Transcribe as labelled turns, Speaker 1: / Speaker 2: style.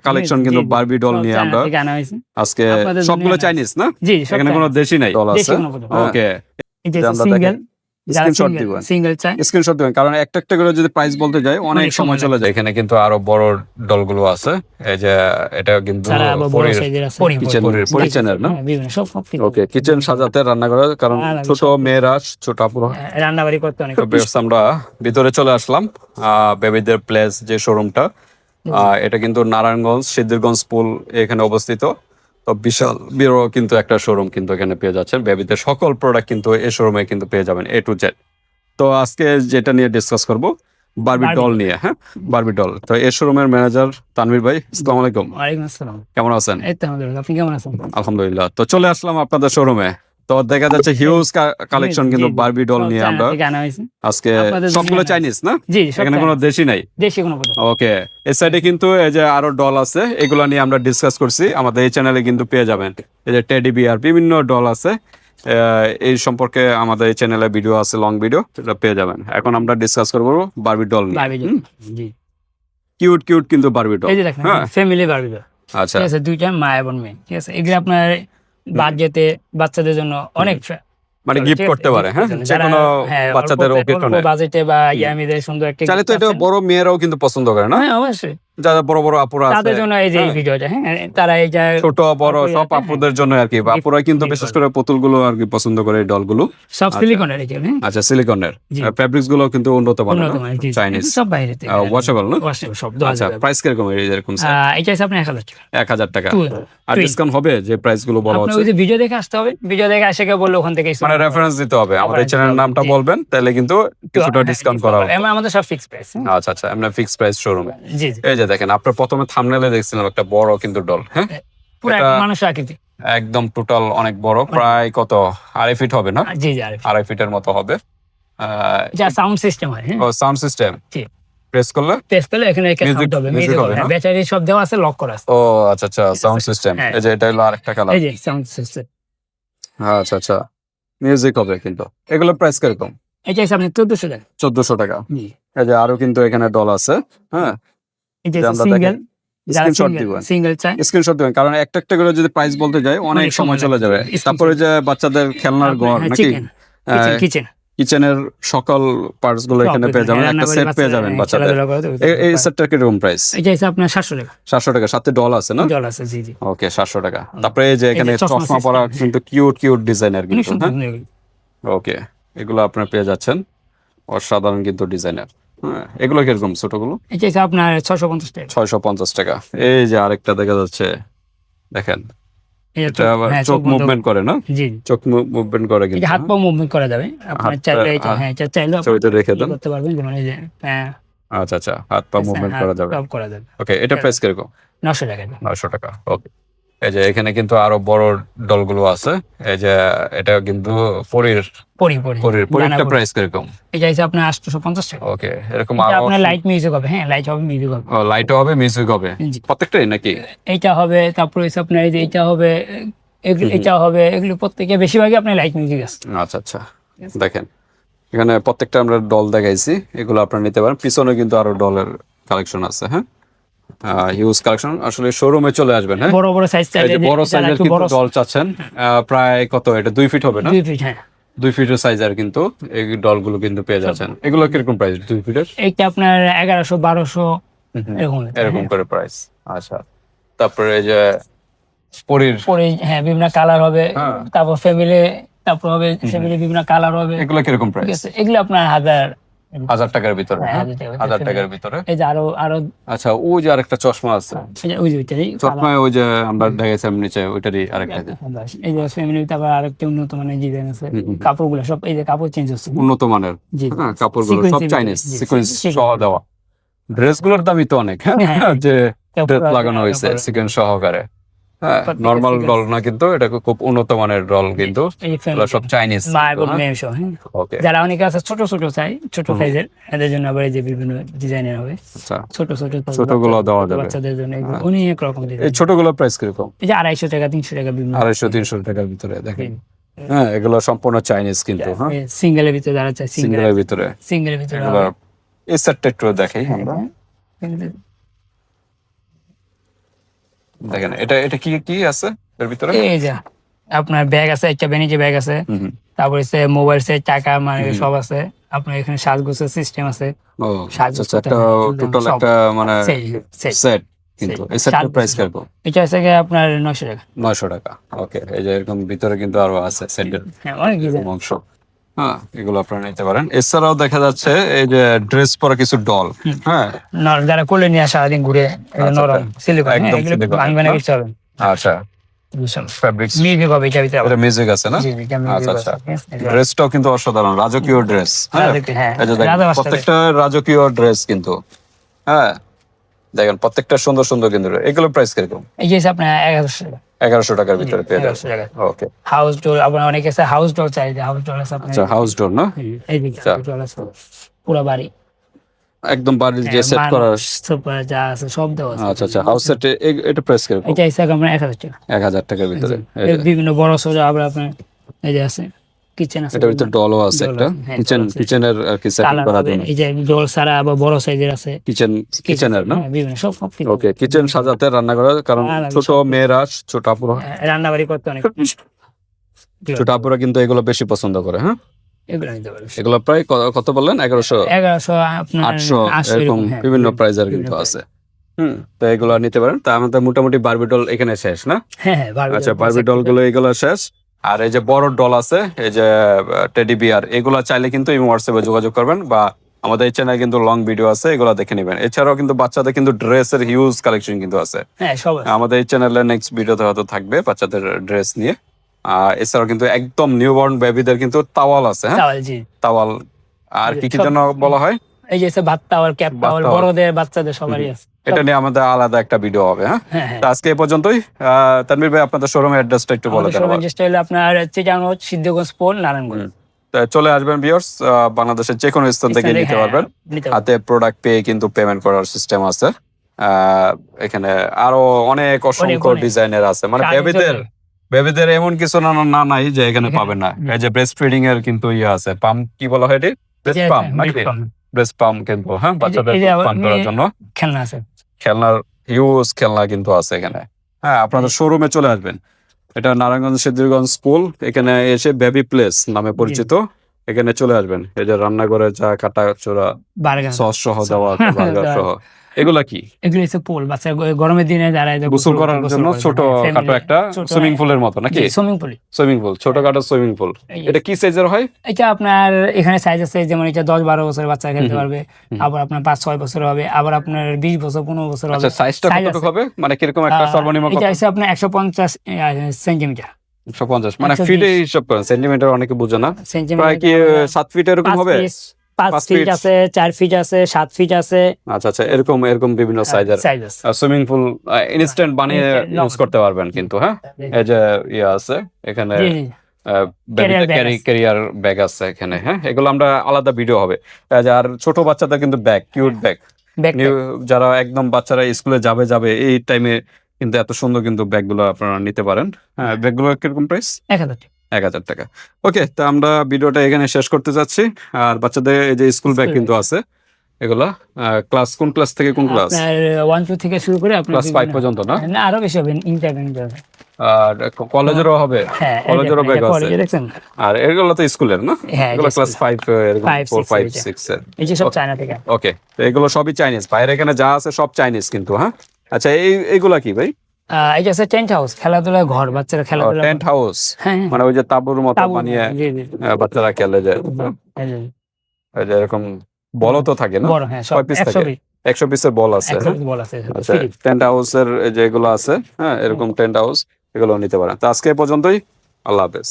Speaker 1: Collection কিন্তু Barbie doll নিয়ে আমরা আজকে সবগুলো চাইনিজ না, এখানে কোনো দেশি নাই, ডল আছে। ওকে, স্ক্রিনশট দিবেন কারণ একটা একটা করে যদি প্রাইস বলতে যাই অনেক সময় চলে যায়। এখানে কিন্তু আরো বড় ডলগুলো আছে, এই যে এটা কিন্তু কিচেনের না। ওকে, কিচেন সাজাতে রান্না করা, কারণ ছোট মেয়েরা ছোট আপুরা
Speaker 2: রান্নাবাড়ি করতে অনেক।
Speaker 1: আমরা ভিতরে চলে আসলাম বেবিদের প্লেস যে শোরুমটা, এটা কিন্তু নারায়ণগঞ্জ সিদ্ধিরগঞ্জ পুল এখানে অবস্থিত। তো বিশাল বড় কিন্তু একটা শোরুম কিন্তু এখানে পেয়ে যাচ্ছেন, বেবিদের সকল প্রোডাক্ট কিন্তু এই শোরুমে কিন্তু পেয়ে যাবেন A to Z। তো আজকে যেটা নিয়ে ডিসকাস করব বারবি ডল নিয়ে। হ্যাঁ, বারবি ডল। তো এই শোরুমের ম্যানেজার তানভীর ভাই, আসসালামু আলাইকুম।
Speaker 2: ওয়ালাইকুম আসসালাম।
Speaker 1: কেমন আছেন?
Speaker 2: এই তো আলহামদুলিল্লাহ, আপনি কেমন আছেন?
Speaker 1: আলহামদুলিল্লাহ। তো চলে আসলাম আপনাদের শোরুমে, তো দেখা যাচ্ছে হিউজ কালেকশন কিন্তু বারবি ডল নিয়ে আমরা আজকে সবগুলো চাইনিজ না, এখানে কোনো দেশি নাই। ওকে, এই সাইডে কিন্তু এই যে আরো ডল আছে, এগুলো নিয়ে আমরা ডিসকাস করছি। আমাদের এই চ্যানেলে কিন্তু পেয়ে যাবেন এই যে টেডি বিয়ার বিভিন্ন ডল আছে, এই সম্পর্কে আমাদের এই চ্যানেলে ভিডিও আছে, লং ভিডিও, এটা পেয়ে যাবেন। এখন আমরা ডিসকাস করব বারবি ডল নিয়ে। কিউট কিউট কিন্তু বারবি ডল,
Speaker 2: হ্যাঁ, ফ্যামিলি বারবি ডল।
Speaker 1: আচ্ছা,
Speaker 2: ঠিক আছে, দুইটা মা এবং মেয়ে। ঠিক আছে, এগুলো আপনার বাজেটে বাচ্চাদের জন্য অনেক
Speaker 1: মানে গিফট করতে পারে। হ্যাঁ, যে কোনো বাচ্চাদের অকেশনে
Speaker 2: বাজেটে বা ইয়ামিদের সুন্দর একটা
Speaker 1: চাইলে তো এটা বড় মেয়েরাও কিন্তু পছন্দ করে না?
Speaker 2: হ্যাঁ, অবশ্যই
Speaker 1: যারা বড় বড় আপুরা আছে
Speaker 2: তাদের জন্য এই যে ভিডিওটা। হ্যাঁ, তারা এই যে
Speaker 1: ছোট বড় সব আপুদের জন্য আর কি, আপুরা কিন্তু বিশেষ করে পুতুলগুলো আর কি পছন্দ করে, এই ডলগুলো
Speaker 2: সব সিলিকনের।
Speaker 1: আচ্ছা, সিলিকনের ফেব্রিক্স গুলো কিন্তু উন্নত মানের, চাইনিজ,
Speaker 2: সব বাইরে থেকে
Speaker 1: ওয়াশেবল না?
Speaker 2: সব।
Speaker 1: আচ্ছা, প্রাইস কিরকম এরকম?
Speaker 2: এটা আছে আপনার 1000 টাকা।
Speaker 1: 1000 টাকা। আর ডিসকাউন্ট হবে যে প্রাইস গুলো বলা হচ্ছে?
Speaker 2: ওই যে ভিডিও দেখে আসতে হবে, ভিডিও দেখে এসে কেউ বললে ওখান থেকে
Speaker 1: মানে রেফারেন্স দিতে হবে, আমাদের চ্যানেলের নামটা বলবেন, তাহলে কিন্তু কিছুটা ডিসকাউন্ট করা হবে।
Speaker 2: আমাদের সব ফিক্স প্রাইস।
Speaker 1: আচ্ছা আচ্ছা, আমরা ফিক্স প্রাইস শোরুমে।
Speaker 2: জি,
Speaker 1: এই যে দেখেন, আপনার প্রথমে থাম্বনেলে দেখছিলাম একটা বড় কিন্তু ডল। হ্যাঁ,
Speaker 2: পুরো মানুষের আকৃতি,
Speaker 1: একদম টোটাল অনেক বড়, প্রায় কত 2.5 ফিট হবে না?
Speaker 2: জি,
Speaker 1: 2.5 ফিটের মতো হবে।
Speaker 2: যা সাউন্ড সিস্টেম হয়।
Speaker 1: ও, সাউন্ড সিস্টেম। জি, প্রেস করলে এখানে সাউন্ড হবে, মিউজিক হবে,
Speaker 2: ব্যাটারি সব দেওয়া আছে, লক করা আছে।
Speaker 1: ও আচ্ছা আচ্ছা, সাউন্ড সিস্টেম। এই যে এটা হলো আরেকটা কালার,
Speaker 2: এই যে সাউন্ড সিস্টেম।
Speaker 1: আচ্ছা আচ্ছা, মিউজিক হবে কিন্তু। এগুলো প্রাইস কিরকম?
Speaker 2: এটা আছে আপনার 1400 টাকা।
Speaker 1: 1400 টাকা।
Speaker 2: জি,
Speaker 1: এই যে আরো কিন্তু এখানে ডল আছে। হ্যাঁ,
Speaker 2: এটা সিঙ্গেল,
Speaker 1: স্ক্রিনশট দিবেন,
Speaker 2: সিঙ্গেল চাই
Speaker 1: স্ক্রিনশট দিবেন কারণ একটা একটা করে যদি প্রাইস বলতে যাই অনেক সময় চলে যাবে। তারপরে যে বাচ্চাদের খেলনার ঘর নাকি কিচেনের সকল পার্টস গুলো এখানে পেয়ে যাবেন, একটা সেট পেয়ে যাবেন বাচ্চাদের। এই সেটটার কিরকম প্রাইস?
Speaker 2: এটা আছে আপনার 700 টাকা।
Speaker 1: 700 টাকা, সাথে ডল আছে না?
Speaker 2: ডল আছে, জি জি।
Speaker 1: ওকে, 700 টাকা। তারপরে এই যে এখানে চশমা পরা কিন্তু কিউট কিউট ডিজাইনার কিন্তু। ওকে, এগুলো আপনারা পেয়ে যাচ্ছেন, অসাধারণ কিন্তু ডিজাইনার। হ্যাঁ, এগুলো কিরকম ছোটগুলো?
Speaker 2: এটা আছে আপনার 650 টাকা।
Speaker 1: 650 টাকা। এই যে আরেকটা দেখা যাচ্ছে, দেখেন, এটা আবার চোখ মুভমেন্ট করে না? জি, চোখ মুভমেন্ট করে কিন্তু।
Speaker 2: এটা হাত পা মুভমেন্ট করা যাবে, আপনি চাইলে এটা চাইলে
Speaker 1: ছবিটা রেখে দেন,
Speaker 2: করতে পারবেন, যেমন এই যে
Speaker 1: আচ্ছা আচ্ছা, হাত পা মুভমেন্ট করা যাবে,
Speaker 2: সব করা যাবে।
Speaker 1: ওকে, এটা প্রাইস কিরকম?
Speaker 2: 900 টাকা।
Speaker 1: 900 টাকা। ওকে, এই যে এখানে কিন্তু আরো বড় ডলগুলো আছে, এই যে এটা কিন্তু পরির প্রাইস কিরকম?
Speaker 2: এটা আছে আপনার 850 টাকা।
Speaker 1: ওকে, এরকম
Speaker 2: আরো আপনার লাইট মিউজিক হবে। হ্যাঁ, লাইট হবে, মিউজিক হবে।
Speaker 1: ও, লাইটও হবে, মিউজিক হবে, প্রত্যেকটাই নাকি?
Speaker 2: এইটা হবে, তারপরে হচ্ছে আপনার এই যে এটা হবে, এটা হবে, এগুলো প্রত্যেকটা বেশিরভাগই আপনার লাইট মিউজিক আছে।
Speaker 1: আচ্ছা আচ্ছা, দেখেন এখানে প্রত্যেকটা আমরা ডল দেখাইছি, এগুলো আপনারা নিতে পারেন। পিছনে কিন্তু আরো ডলের কালেকশন আছে। হ্যাঁ, হিউজ কালেকশন। আসলে শোরুমে চলে আসবেন। হ্যাঁ,
Speaker 2: বড় বড় সাইজ চাইলে,
Speaker 1: বড় সাইজের কিন্তু ডল চাচ্ছেন, প্রায় কত, এটা 2 ফিট হবে না?
Speaker 2: 2 ফিট, হ্যাঁ
Speaker 1: 2 ফিটের সাইজের কিন্তু এই ডলগুলো কিন্তু পেয়ে যাচ্ছেন। এগুলো কিরকম প্রাইস 2 ফিটের?
Speaker 2: এইটা আপনার 1100 1200
Speaker 1: এরকম করে প্রাইস। আচ্ছা, তারপরে এই যে পরির,
Speaker 2: হ্যাঁ, বিভিন্ন কালার হবে, তারপর ফ্যামিলি, তারপর হবে ফ্যামিলি বিভিন্ন কালার হবে।
Speaker 1: এগুলো কিরকম প্রাইস?
Speaker 2: এগুলো আপনার
Speaker 1: 1000 টাকার ভিতরে। 1000 টাকার ভিতরে।
Speaker 2: এই যে আরো
Speaker 1: আচ্ছা, ওই যে আরেকটা চশমা আছে,
Speaker 2: ওই যে ওইটাই
Speaker 1: চশমা, ওই যে আমরা দেখাইছিলাম নিচে, ওইটারই আরেকটা।
Speaker 2: এই যে ফ্যামিলি, তারপর আরেকটা উন্নত মানের ডিজাইন আছে। কাপড়গুলো সব এই যে কাপড় চেঞ্জ হচ্ছে,
Speaker 1: উন্নত মানের। হ্যাঁ, কাপড়গুলো সব চাইনিজ, সিকোয়েন্স সহ দেওয়া। ড্রেসগুলোর দামই তো অনেক, যে ড্রেস লাগানো হয়েছে সিকোয়েন্স সহকারে। হ্যাঁ, নরমাল ডল না কিন্তু, এটা খুব উন্নত মানের ডল কিন্তু, সব চাইনিজ।
Speaker 2: যারা অনেকে আছে ছোট ছোট চাই, ছোট সাইজের, এদের জন্য আবার এই যে বিভিন্ন ডিজাইনের হবে। ছোট
Speaker 1: ছোটগুলো দেওয়া যাবে
Speaker 2: বাচ্চাদের জন্য, অনেক রকম ডিজাইন।
Speaker 1: এই ছোটগুলো প্রাইস কিরকম?
Speaker 2: এই যে 250 টাকা 300 টাকা, বিভিন্ন
Speaker 1: 250-300 টাকার ভিতরে। দেখেন, হ্যাঁ, এগুলো সম্পূর্ণ চাইনিজ কিন্তু। হ্যাঁ,
Speaker 2: সিঙ্গেলের ভিতরে যারা চাই,
Speaker 1: সিঙ্গেলের ভিতরে এই সেটটা একটু দেখাই আমরা। দেখেন এটা এটা কি কি আছে এর ভিতরে?
Speaker 2: এই যে আপনার ব্যাগ আছে, একটা বেনিজে ব্যাগ আছে,
Speaker 1: হুম।
Speaker 2: তারপরে মোবাইল সেট, টাকা মানে সব আছে। আপনার এখানে সাজগোছের সিস্টেম আছে।
Speaker 1: ও
Speaker 2: সাজগোজ
Speaker 1: আচ্ছা, একটা টোটাল একটা মানে সেট, কিন্তু এই সেটের প্রাইস কত?
Speaker 2: এটা আছে কি আপনার 900 টাকা।
Speaker 1: 900 টাকা। ওকে, এই যে এরকম ভিতরে কিন্তু আরো আছে সেটের
Speaker 2: অনেক কিছু
Speaker 1: অংশ। হ্যাঁ, এগুলো আপনারা নিতে পারেন। এছাড়াও দেখা যাচ্ছে এই যে ড্রেস পরা কিছু ডল। হ্যাঁ,
Speaker 2: যারা কোলে নিয়ে সারাদিন ঘুরে, নরম সিলিকন,
Speaker 1: একদম
Speaker 2: এগুলো
Speaker 1: silicone,
Speaker 2: ভাঙবে না, কিছু হবে না।
Speaker 1: আচ্ছা, ফ্যাব্রিক্স
Speaker 2: মিউজিক হবে এটা ভিতরে।
Speaker 1: এটা মিউজিক আছে না?
Speaker 2: জি, এটা music
Speaker 1: আচ্ছা,
Speaker 2: আছে।
Speaker 1: ড্রেসটাও কিন্তু অসাধারণ, রাজকীয় ড্রেস। হ্যাঁ,
Speaker 2: হ্যাঁ,
Speaker 1: এই যে দেখেন,
Speaker 2: রাজা বাস্তা
Speaker 1: প্রত্যেকটা রাজকীয় ড্রেস কিন্তু। হ্যাঁ, দেখেন প্রত্যেকটা সুন্দর সুন্দর কিন্তু। এগুলো প্রাইস কিরকম?
Speaker 2: এই যে আপনার 1100 টাকা।
Speaker 1: 1100 টাকার ভিতরে পেয়ে যাবেন।
Speaker 2: 1100 টাকা।
Speaker 1: ওকে,
Speaker 2: হাউস ডোর, আপনার অনেকে আছে হাউস ডোর চাই, হাউস ডোর আছে আপনার।
Speaker 1: আচ্ছা, হাউস ডোর না?
Speaker 2: এই দিকে হাউস ডোর আছে, পুরো বাড়ি
Speaker 1: একদম বাড়ির যে সেট করা।
Speaker 2: সুপার যা আছে সব দেওয়া আছে।
Speaker 1: আচ্ছা আচ্ছা, হাউস সেট এটা প্রাইস কিরকম?
Speaker 2: এটা এসে আমরা 1000 টাকা।
Speaker 1: 1000 টাকার ভিতরে।
Speaker 2: এই বিভিন্ন বড় সোজা আবার আপনার এই যে আছে কিচেন আছে,
Speaker 1: এটার ভিতরে ডলও আছে একটা, কিচেনের আর কি সেটিং করার জন্য।
Speaker 2: এই যে ডল সারা আবার বড় সাইজের আছে,
Speaker 1: কিচেনের না?
Speaker 2: বিভিন্ন সব কিছু।
Speaker 1: ওকে, কিচেন সাজাতে, রান্না করার, কারণ ছোট মেয়েরা, ছোট আপুরা
Speaker 2: রান্না বাড়ি করতে অনেক
Speaker 1: ছোট আপুরা কিন্তু এগুলো বেশি পছন্দ করে। হ্যাঁ,
Speaker 2: এগুলো নিতে পারবেন।
Speaker 1: এগুলো প্রায় কত বললেন? 1100,
Speaker 2: 1100, আপনার
Speaker 1: 800 এরকম বিভিন্ন প্রাইজের কিন্তু আছে। তো এগুলো নিতে পারেন। তা আমাদের মোটামুটি বারবি ডল এখানে শেষ না?
Speaker 2: হ্যাঁ,
Speaker 1: আচ্ছা, বারবি ডল গুলো এগুলো শেষ। আর এই যে বড় ডল আছে, এই যে টেডি বিয়ার, এগুলো চাইলে কিন্তু এই হোয়াটসঅ্যাপে যোগাযোগ করবেন, বা আমাদের এই চ্যানেলে কিন্তু লং ভিডিও আছে, এগুলো দেখে নেবেন। এছাড়াও কিন্তু বাচ্চাদের কিন্তু ড্রেসের হিউজ কালেকশন কিন্তু আছে।
Speaker 2: হ্যাঁ, সব
Speaker 1: আমাদের এই চ্যানেলে নেক্সট ভিডিওতে হয়তো থাকবে বাচ্চাদের ড্রেস নিয়ে। এছাড়াও কিন্তু একদম নিউবর্ন বেবিদের কিন্তু তাওয়াল আছে। হ্যাঁ, তাওয়াল। আর কি কি যেন বলা হয়?
Speaker 2: এই যে ভাত তাওয়াল, ক্যাপ তাওয়াল, বড়দের বাচ্চাদের সবারই আছে।
Speaker 1: এটা নিয়ে আমাদের আলাদা একটা ভিডিও হবে। হ্যাঁ, তো আজকে এই পর্যন্তই। তানভীর ভাই, আপনাদের শোরুমের অ্যাড্রেসটা একটু বলে দেন।
Speaker 2: শোরুমের অ্যাড্রেসটা হলো আপনার চিটাগাং সিদ্ধগঞ্জ পোল, নারায়ণগঞ্জ।
Speaker 1: চলে আসবেন ভিউয়ার্স, বাংলাদেশের যে কোনো স্থান থেকে নিতে পারবেন। হাতে প্রোডাক্ট পেয়ে কিন্তু পেমেন্ট করার সিস্টেম আছে। এখানে আরো অনেক অসংখ্য ডিজাইনের আছে, মানে বেবিদের এমন কিছু না নাই যে এখানে পাবেন না। এই যে ব্রেস্ট ফিডিং এর কিন্তু ইয়ে আছে, পাম্প, কি বলা হয় এটি? ব্রেস্ট পাম্প নাকি? ব্রেস্ট পাম্প কিন্তু, হ্যাঁ, বাচ্চাদের পাম্প করার জন্য
Speaker 2: খেলনা আছে,
Speaker 1: খেলনার হিউজ খেলনা কিন্তু আছে এখানে। হ্যাঁ, আপনাদের শোরুমে চলে আসবেন। এটা নারায়ণগঞ্জ সিদ্ধিরগঞ্জ স্কুল, এখানে এসে বেবি প্লেস নামে পরিচিত। এখানে চলে আসবেন। এই যে রান্নাঘরে যা কাটা চোরা সস সহ দেওয়া আছে, বার্গার সহ। এগুলা কি?
Speaker 2: এগুলো হচ্ছে পোল, বাচ্চা গরমের দিনে যারা
Speaker 1: গোসল করার জন্য ছোট খাটো একটা সুইমিং পুলের মতো নাকি? সুইমিং পুল, ছোটখাটো সুইমিং পুল। এটা কি সাইজের হয়?
Speaker 2: এটা আপনার এখানে সাইজ আছে, যেমন এটা 10-12 বছরের বাচ্চা খেলতে পারবে, আবার আপনার 5-6 বছর হবে, আবার আপনার 20 বছর 15 বছর হবে।
Speaker 1: আচ্ছা, সাইজটা কতটুকু হবে, মানে কিরকম একটা সর্বনিম্ন?
Speaker 2: এটা আছে আপনার 150 সেন্টিমিটার।
Speaker 1: 150 মানে ফিটে হিসাব করেন, সেন্টিমিটার অনেকে বুঝে না। প্রায় কি 7 ফিট এরকম হবে?
Speaker 2: 5 ফিট আছে, 4 ফিট আছে, 7 ফিট আছে।
Speaker 1: আচ্ছা আচ্ছা, এরকম বিভিন্ন সাইজের সুইমিং পুল ইনস্ট্যান্ট বানিয়ে ইউজ করতে পারবেন কিন্তু। হ্যাঁ, এই যে ইয়ে আছে এখানে, ক্যারিয়ার ব্যাগ আছে এখানে। হ্যাঁ, এগুলো আমরা আলাদা ভিডিও হবে। আর ছোট বাচ্চাদের কিন্তু ব্যাগ, কিউট ব্যাগ, যারা একদম বাচ্চারা স্কুলে যাবে এই টাইমে কিন্তু এত সুন্দর কিন্তু ব্যাগগুলো আপনারা নিতে পারেন। হ্যাঁ, ব্যাগগুলো কিরকম প্রাইস? 1000 টাকা। ওকে, তো আমরা ভিডিওটা এখানে শেষ করতে যাচ্ছি। আর বাচ্চাদের এই যে স্কুল ব্যাগ কিন্তু আছে এগুলা। ক্লাস কোন ক্লাস থেকে কোন ক্লাস?
Speaker 2: 1 2 থেকে শুরু করে আপনার
Speaker 1: ক্লাস 5 পর্যন্ত না?
Speaker 2: না, আরো বেশি হবে, ইন্টারমিডিয়েট।
Speaker 1: আর কলেজেরও হবে? কলেজেরও ব্যাগ আছে। আর এগুলো তো স্কুলের না? এগুলো ক্লাস 5 এরকম, 4 5 6 এর।
Speaker 2: এই যে সব চায়না থেকে।
Speaker 1: ওকে, তো এগুলো সবই চাইনিজ। বাইরে এখানে যা আছে সব চাইনিজ কিন্তু। হ্যাঁ, আচ্ছা, এইগুলা কি ভাই?
Speaker 2: এটা হচ্ছে টেন্ট হাউস, খেলাধুলার ঘর, বাচ্চারা খেলাধুলা।
Speaker 1: টেন্ট হাউস মানে ওই যে তাঁবুর মতো বানিয়ে বাচ্চারা খেলে যায়। এই যে এরকম বল তো থাকে না? কয় পিস থাকে? 100 পিসের বল আছে। আচ্ছা, টেন্ট হাউসের যেগুলো আছে, হ্যাঁ, এরকম টেন্ট হাউস, এগুলো নিতে পারেন। তো আজকে পর্যন্তই, আল্লাহ হাফেজ।